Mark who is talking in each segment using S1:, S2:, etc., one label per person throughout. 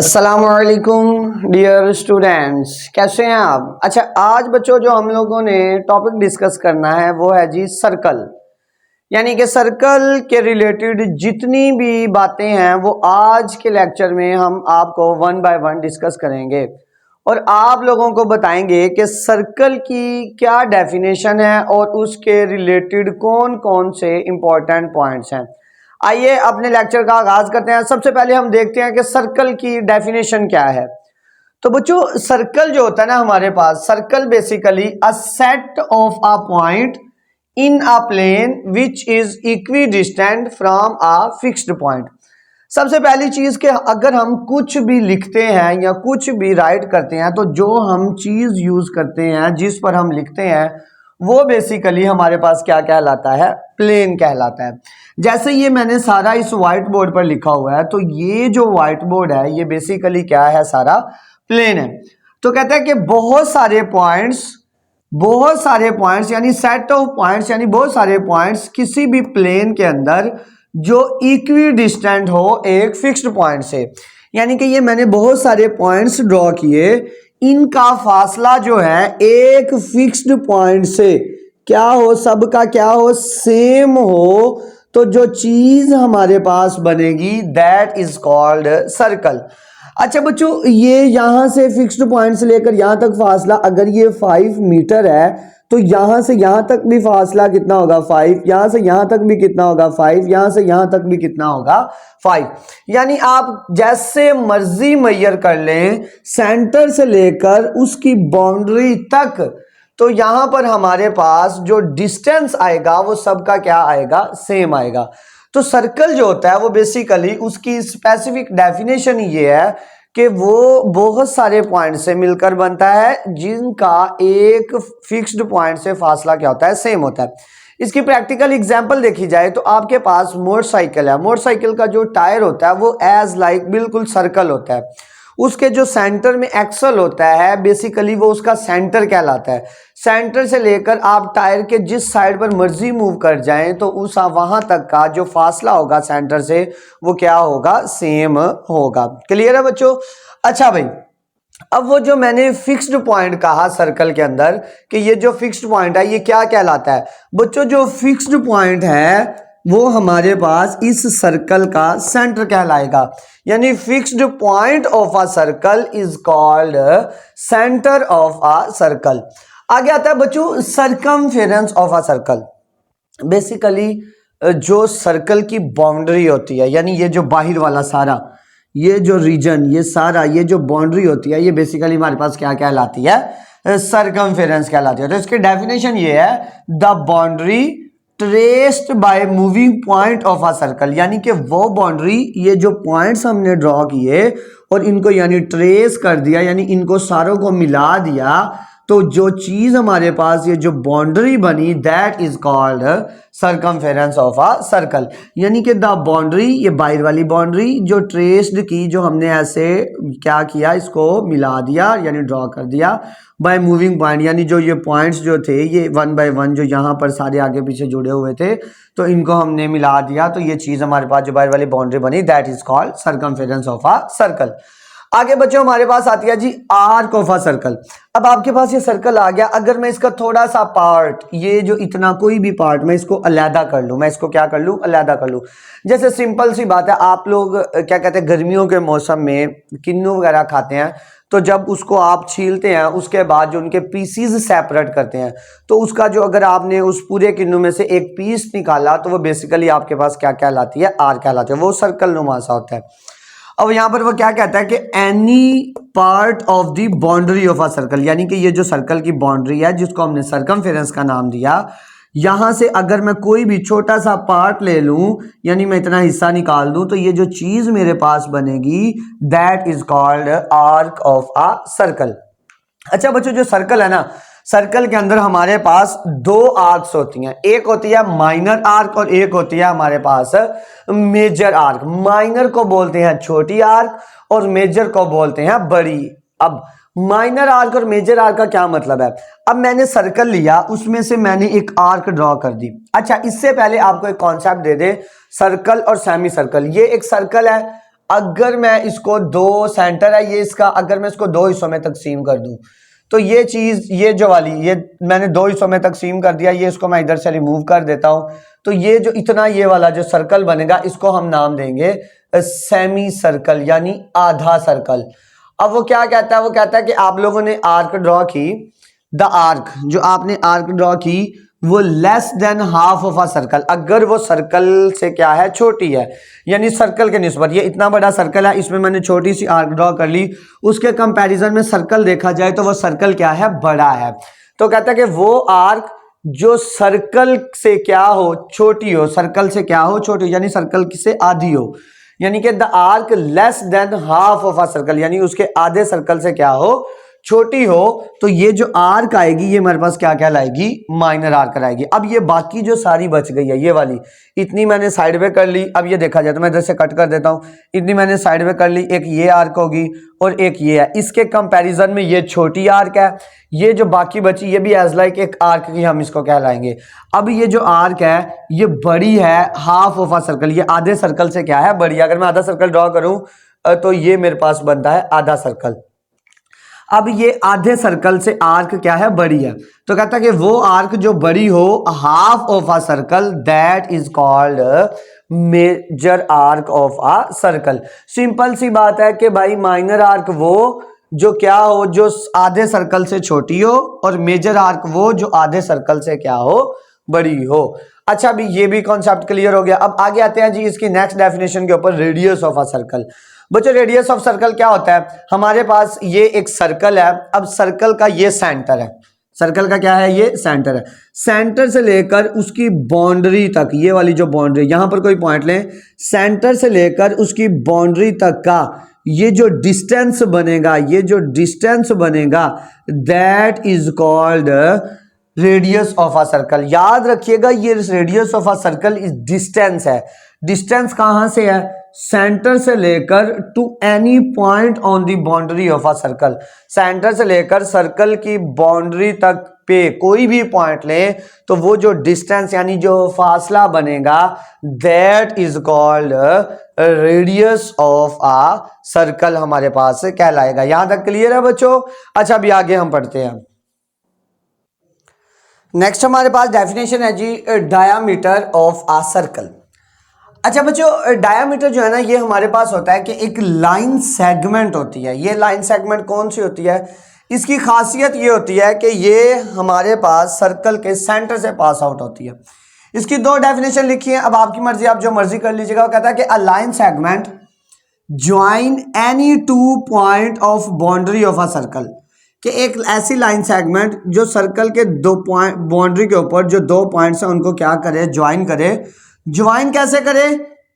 S1: अस्सलामुअलैकुम dear students, कैसे हैं आप। अच्छा, आज बच्चों जो हम लोगों ने टॉपिक डिस्कस करना है वो है जी सर्कल। यानी कि सर्कल के रिलेटेड जितनी भी बातें हैं वो आज के लेक्चर में हम आपको वन बाय वन डिस्कस करेंगे और आप लोगों को बताएंगे कि सर्कल की क्या डेफिनेशन है और उसके रिलेटेड कौन कौन से इंपॉर्टेंट पॉइंट्स हैं। आइए अपने लेक्चर का आगाज करते हैं। सबसे पहले हम देखते हैं कि सर्कल की डेफिनेशन क्या है। तो बच्चों, सर्कल जो होता है ना हमारे पास, circle basically a set of a point in a plane which is equidistant from a fixed point. सबसे पहली चीज कि अगर हम कुछ भी लिखते हैं या कुछ भी राइट करते हैं तो जो हम चीज यूज करते हैं, जिस पर हम लिखते हैं, वो बेसिकली हमारे पास क्या कहलाता है, प्लेन कहलाता है। जैसे ये मैंने सारा इस व्हाइट बोर्ड पर लिखा हुआ है, तो ये जो व्हाइट बोर्ड है ये बेसिकली क्या है, सारा प्लेन है। तो कहते हैं कि बहुत सारे पॉइंट्स यानी सेट ऑफ पॉइंट्स यानी बहुत सारे पॉइंट्स किसी भी प्लेन के अंदर जो इक्वी डिस्टेंट हो एक फिक्स्ड पॉइंट से। यानी कि ये मैंने बहुत सारे पॉइंट्स ड्रॉ किए, इनका फासला जो है एक फिक्स्ड पॉइंट से क्या हो, सबका क्या हो, सेम हो, तो जो चीज हमारे पास बनेगी दैट इज कॉल्ड सर्कल। अच्छा बच्चों, ये यहां से फिक्स्ड पॉइंट से लेकर यहां तक फासला अगर ये 5 मीटर है तो यहां से यहां तक भी फासला कितना होगा, 5। यहां से यहां तक भी कितना होगा, 5। यहां से यहां तक भी कितना होगा, 5। यानी आप जैसे मर्जी मेजर कर लें सेंटर से लेकर उसकी बाउंड्री तक, तो यहां पर हमारे पास जो डिस्टेंस आएगा वो सबका क्या आएगा, सेम आएगा। तो सर्कल जो होता है वो बेसिकली उसकी स्पेसिफिक डेफिनेशन ये है कि वो बहुत सारे पॉइंट से मिलकर बनता है जिनका एक फिक्स्ड पॉइंट से फासला क्या होता है, सेम होता है। इसकी प्रैक्टिकल एग्जांपल देखी जाए तो आपके पास मोटरसाइकिल है, मोटरसाइकिल का जो टायर होता है वो एज लाइक बिल्कुल सर्कल होता है। उसके जो सेंटर में एक्सल होता है बेसिकली वो उसका सेंटर कहलाता है। सेंटर से लेकर आप टायर के जिस साइड पर मर्जी मूव कर जाएं तो उस वहां तक का जो फासला होगा सेंटर से वो क्या होगा, सेम होगा। क्लियर है बच्चों। अच्छा भाई, अब वो जो मैंने फिक्स्ड पॉइंट कहा सर्कल के अंदर कि ये जो फिक्स्ड पॉइंट है ये क्या कहलाता है बच्चों, जो फिक्स्ड पॉइंट है वो हमारे पास इस सर्कल का सेंटर कहलाएगा। यानी fixed point of a circle is called centre of a circle. आगे आता है बच्चों circumference of a circle. Basically जो सर्कल की बाउंड्री होती है, यानी ये जो बाहर वाला सारा ये जो रीजन, ये सारा ये जो बाउंड्री होती है ये बेसिकली हमारे पास क्या कहलाती है, सरकमफेरेंस कहलाती है। तो इसकी डेफिनेशन ये है, the boundary traced by moving point of a circle. यानी कि वो बाउंड्री, ये जो पॉइंट्स हमने ड्रॉ किए और इनको यानी ट्रेस कर दिया, यानी इनको सारों को मिला दिया, तो जो चीज हमारे पास ये जो बाउंड्री बनी that is called circumference of a circle. यानी कि द बाउंड्री, ये बाहर वाली बाउंड्री जो ट्रेस्ड की, जो हमने ऐसे क्या किया, इसको मिला दिया यानी ड्रॉ कर दिया बाय मूविंग पॉइंट, यानी जो ये पॉइंट्स जो थे ये वन बाय वन जो यहाँ पर सारे आगे पीछे जुड़े हुए थे तो इनको हमने मिला दिया, तो ये चीज हमारे पास जो बाहर वाली बाउंड्री बनी that is called circumference of a circle. आगे बच्चों हमारे पास आती है जी आर्क ऑफ अ सर्कल। अब आपके पास ये सर्कल आ गया, अगर मैं इसका थोड़ा सा पार्ट, ये जो इतना कोई भी पार्ट मैं इसको अलहदा कर लूं, मैं इसको क्या कर लूं, अलहदा कर लूं। जैसे सिंपल सी बात है, आप लोग क्या कहते हैं गर्मियों के मौसम में किन्नू वगैरह खाते हैं, तो जब उसको आप छीलते हैं उसके बाद जो उनके पीसीज सेपरेट करते हैं, तो उसका जो अगर आपने उस पूरे किन्नू में से एक पीस निकाला तो वो बेसिकली आपके पास क्या कहलाती है, आर्क कहलाती है। वो सर्कल नुमा सा होता है। अब यहां पर वो क्या कहता है कि any part of the boundary of a circle, यानी कि ये जो सर्कल की बाउंड्री है जिसको हमने सरकमफेरेंस का नाम दिया, यहां से अगर मैं कोई भी छोटा सा पार्ट ले लूं यानी मैं इतना हिस्सा निकाल दूं तो ये जो चीज मेरे पास बनेगी that is called arc of a circle. अच्छा बच्चों, जो सर्कल है ना, सर्कल के अंदर हमारे पास दो आर्क्स होती हैं, एक होती है माइनर आर्क और एक होती है हमारे पास मेजर आर्क। माइनर को बोलते हैं छोटी आर्क और मेजर को बोलते हैं बड़ी। अब माइनर आर्क और मेजर आर्क का क्या मतलब है, अब मैंने सर्कल लिया उसमें से मैंने एक आर्क ड्रॉ कर दी। अच्छा, इससे पहले आपको एक कॉन्सेप्ट दे दे, सर्कल और सेमी सर्कल। ये एक सर्कल है, अगर मैं इसको दो सेंटर है ये इसका, अगर मैं इसको दो हिस्सों में तकसीम कर दूं तो ये चीज, ये जो वाली, ये मैंने दो हिस्सों में तकसीम कर दिया, ये इसको मैं इधर से रिमूव कर देता हूं, तो ये जो इतना ये वाला जो सर्कल बनेगा इसको हम नाम देंगे सेमी सर्कल यानी आधा सर्कल। अब वो क्या कहता है, वो कहता है कि आप लोगों ने आर्क ड्रॉ की, द आर्क जो आपने आर्क ड्रॉ की वो less than half of a circle, अगर वो सर्कल से क्या है, छोटी है, यानी सर्कल के निस्बत ये इतना बड़ा सर्कल है, इसमें मैंने छोटी सी आर्क ड्रॉ कर ली, उसके कंपैरिजन में सर्कल देखा जाए तो वो सर्कल क्या है, बड़ा है। तो कहता है कि वो आर्क जो सर्कल से क्या हो, छोटी हो, सर्कल से क्या हो, छोटी हो, यानी सर्कल से आधी हो, यानी कि the arc less than half of a circle, यानी उसके आधे सर्कल से क्या हो, छोटी हो, तो ये जो आर्क आएगी ये हमारे पास क्या कहलाएगी, माइनर आर्क आएगी। अब ये बाकी जो सारी बच गई है ये वाली, इतनी मैंने साइड पे कर ली, अब ये देखा जाए तो मैं इधर से कट कर देता हूं, इतनी मैंने साइड पे कर ली, एक ये आर्क होगी और एक ये है, इसके कंपैरिजन में ये छोटी आर्क है, ये जो बाकी बची ये भी एज लाइक एक आर्क की हम इसको कहलाएंगे। अब ये जो आर्क है ये बड़ी है हाफ ऑफ अ सर्कल, ये आधे सर्कल से क्या है, बड़ी है। अगर मैं आधा सर्कल ड्रॉ करूं तो ये मेरे पास बनता है आधा सर्कल। अब ये आधे सर्कल से आर्क क्या है, बड़ी है, तो कहता है कि वो आर्क जो बड़ी हो half of a circle that is called major arc of a circle. Simple सी बात है कि भाई माइनर आर्क वो जो क्या हो, जो आधे सर्कल से छोटी हो, और मेजर आर्क वो जो आधे सर्कल से क्या हो, बड़ी हो। अच्छा अभी ये भी कॉन्सेप्ट क्लियर हो गया। अब आगे आते हैं जी इसकी नेक्स्ट डेफिनेशन के ऊपर, रेडियस ऑफ अ सर्कल। बच्चों रेडियस ऑफ सर्कल क्या होता है, हमारे पास ये एक सर्कल है, अब सर्कल का ये सेंटर है, सर्कल का क्या है, ये सेंटर है, सेंटर से लेकर उसकी बाउंड्री तक, ये वाली जो बाउंड्री, यहां पर कोई पॉइंट लें, सेंटर से लेकर उसकी बाउंड्री तक का ये जो डिस्टेंस बनेगा, ये जो डिस्टेंस बनेगा that is called radius of a circle. याद रखिएगा ये radius of a circle is distance है। डिस्टेंस कहां से है, सेंटर से लेकर to any point on the boundary of a circle, centre से लेकर सर्कल की बाउंड्री तक पे कोई भी पॉइंट लें तो वो जो डिस्टेंस यानी जो फासला बनेगा that is called radius of a circle हमारे पास कहलाएगा। यहां तक क्लियर है बच्चों। अच्छा अभी आगे हम पढ़ते हैं। नेक्स्ट हमारे पास डेफिनेशन है जी डायामीटर ऑफ अ सर्कल। अच्छा बच्चों डायामीटर जो है ना ये हमारे पास होता है कि एक लाइन सेगमेंट होती है। ये लाइन सेगमेंट कौन सी होती है, इसकी खासियत ये होती है कि ये हमारे पास सर्कल के सेंटर से पास आउट होती है। इसकी दो डेफिनेशन लिखी है, अब आपकी मर्जी, आप जो मर्जी कर लीजिएगा। वो कहता है कि a line segment join any two point of boundary of a circle, कि एक ऐसी लाइन सेगमेंट जो सर्कल के दो पॉइंट बाउंड्री के ऊपर जो दो पॉइंट्स हैं उनको क्या करे, ज्वाइन करे। ज्वाइन कैसे करे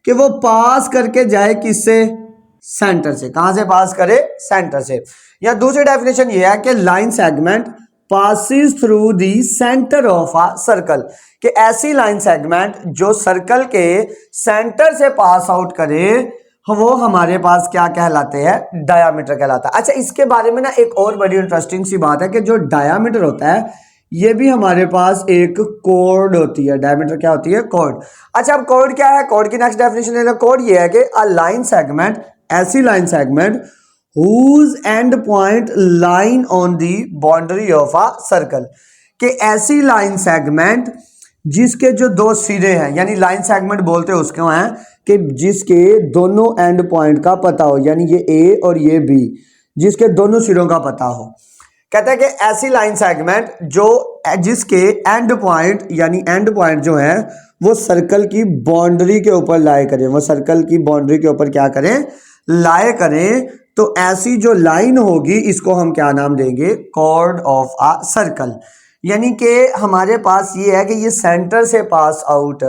S1: कि वो पास करके जाए किससे, सेंटर से। कहां से पास करे, सेंटर से। या दूसरी डेफिनेशन ये है कि line segment passes through the centre of a circle, कि ऐसी लाइन सेगमेंट जो सर्कल के सेंटर से पास आउट करे वो हमारे पास क्या कहलाते हैं, डायामीटर कहलाता है। अच्छा इसके बारे में ना एक और बड़ी इंटरेस्टिंग सी बात है कि जो डायामीटर होता है ये भी हमारे पास एक कोड होती है। डायमीटर क्या होती है, कोड। अच्छा अब कोड क्या है, कोड की नेक्स्ट डेफिनेशन है, कोड ये है कि अ लाइन सेगमेंट, ऐसी line segment whose end point line on the boundary of a circle, कि ऐसी लाइन सेगमेंट जिसके जो दो सिरे हैं, यानी लाइन सेगमेंट बोलते हैं उसको हैं कि जिसके दोनों एंड पॉइंट का पता हो, यानी ये ए और ये बी, जिसके दोनों सिरों का पता हो। कहता है कि ऐसी लाइन सेगमेंट जो जिसके एंड पॉइंट, यानी एंड पॉइंट जो है वो सर्कल की बाउंड्री के ऊपर लाए करें, वो सर्कल की बाउंड्री के ऊपर क्या करें, लाए करें। तो ऐसी जो लाइन होगी इसको हम क्या नाम देंगे, कॉर्ड ऑफ अ सर्कल। यानी कि हमारे पास ये है कि ये सेंटर से पास आउट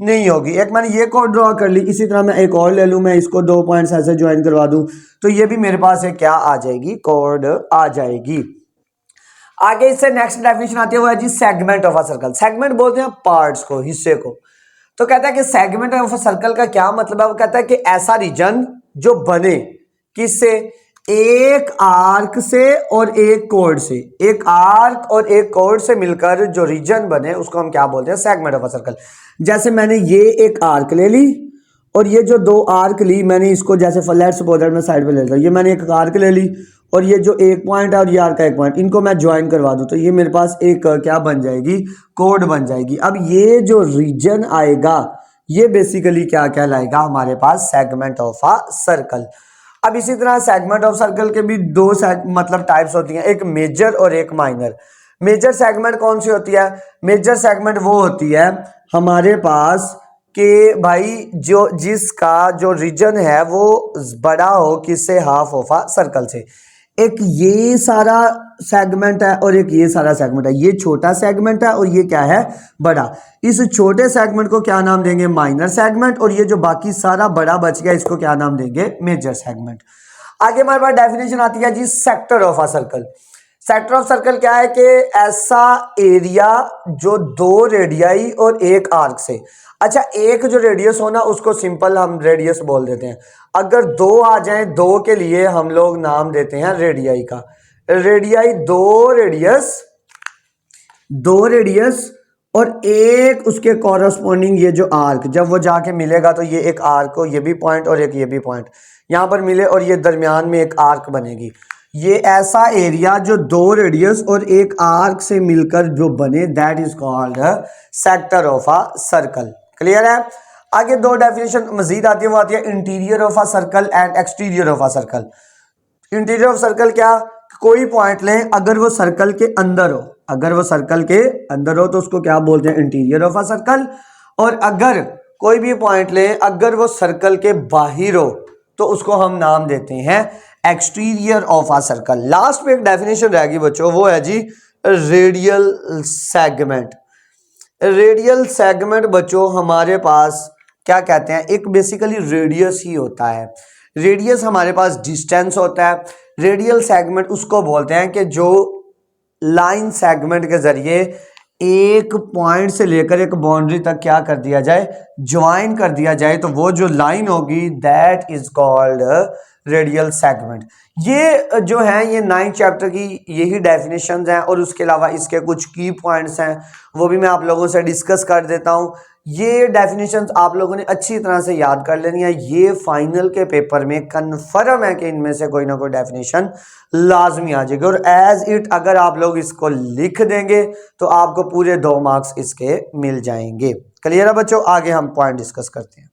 S1: नहीं होगी। एक मैंने ये कॉर्ड ड्रॉ कर ली, इसी तरह मैं एक और ले लूं, मैं इसको दो पॉइंट्स ऐसे ज्वाइन करवा दूं तो ये भी मेरे पास एक क्या आ जाएगी, कॉर्ड आ जाएगी। आगे इससे नेक्स्ट डेफिनेशन आती है वो है जी segment of a circle. Segment बोलते हैं पार्ट्स को, हिस्से को। तो कहता है कि सेगमेंट ऑफ अ सर्कल का क्या मतलब है, वो कहता है कि ऐसा रीजन जो बने किससे, एक आर्क से और एक कोड से, एक आर्क और एक कोड से मिलकर जो रीजन बने उसको हम क्या बोलते हैं, सेगमेंट ऑफ अ सर्कल। जैसे मैंने ये एक आर्क ले ली और ये जो दो आर्क ली मैंने, इसको जैसे लेट्स सपोज मैं साइड पे ले लेता हूँ, ये मैंने एक आर्क ले ली और ये जो एक पॉइंट है और ये आर्क का एक पॉइंट, इनको मैं ज्वाइन करवा दूँ तो ये मेरे पास एक क्या बन जाएगी, कोड बन जाएगी। अब ये जो रीजन आएगा ये बेसिकली क्या कहलाएगा हमारे पास, सेगमेंट ऑफ अ सर्कल। अब इसी तरह सेगमेंट ऑफ सर्कल के भी दो मतलब टाइप्स होती हैं, एक मेजर और एक माइनर। मेजर सेगमेंट कौन सी होती है, मेजर सेगमेंट वो होती है हमारे पास कि भाई जो जिसका जो रीजन है वो बड़ा हो किससे, हाफ ऑफ अ सर्कल से। एक ये सारा सेगमेंट है और एक ये सारा सेगमेंट है, ये छोटा सेगमेंट है और ये क्या है, बड़ा। इस छोटे सेगमेंट को क्या नाम देंगे, माइनर सेगमेंट, और ये जो बाकी सारा बड़ा बच गया इसको क्या नाम देंगे, मेजर सेगमेंट। आगे हमारे पास डेफिनेशन आती है जी sector of a circle. Sector of circle क्या है कि ऐसा एरिया जो दो रेडियाई और एक आर्क से, अच्छा एक जो रेडियस हो ना उसको सिंपल हम रेडियस बोल देते हैं, अगर दो आ जाएं दो के लिए हम लोग नाम देते हैं रेडियाई का, रेडियाई दो रेडियस और एक उसके कॉरस्पॉन्डिंग ये जो आर्क, जब वो जाके मिलेगा तो ये एक आर्क हो, ये भी पॉइंट और एक ये भी पॉइंट यहां पर मिले और ये दरमियान में एक आर्क बनेगी, ये ऐसा एरिया जो दो रेडियस और एक आर्क से मिलकर जो बने, that is called sector of a circle. Clear है। आगे दो डेफिनेशन मजीद आती है, वो आती है interior of a circle and exterior of a circle. Interior of circle क्या, कोई पॉइंट लें अगर वो सर्कल के अंदर हो, अगर वो सर्कल के अंदर हो तो उसको क्या बोलते हैं, इंटीरियर ऑफ अ सर्कल। और अगर कोई भी पॉइंट लें अगर वो सर्कल के बाहर हो तो उसको हम नाम देते हैं exterior of a circle. Last में एक डेफिनेशन रहेगी बच्चों, वो है जी रेडियल सेगमेंट। रेडियल सेगमेंट बच्चों हमारे पास क्या कहते हैं, एक बेसिकली रेडियस ही होता है, रेडियस हमारे पास डिस्टेंस होता है। रेडियल सेगमेंट उसको बोलते हैं कि जो लाइन सेगमेंट के जरिए एक पॉइंट से लेकर एक बाउंड्री तक क्या कर दिया जाए, ज्वाइन कर दिया जाए, तो वो जो लाइन होगी that is called radial segment. ये जो है ये 9th चैप्टर की यही डेफिनेशंस हैं और उसके अलावा इसके कुछ की पॉइंट्स हैं वो भी मैं आप लोगों से डिस्कस कर देता हूं। ये डेफिनेशंस आप लोगों ने अच्छी तरह से याद कर लेनी है, ये फाइनल के पेपर में कन्फर्म है कि इनमें से कोई ना कोई डेफिनेशन लाजमी आ जाएगी, और एज इट अगर आप लोग इसको लिख देंगे तो आपको पूरे 2 मार्क्स इसके मिल जाएंगे। क्लियर है बच्चों, आगे हम पॉइंट डिस्कस करते हैं।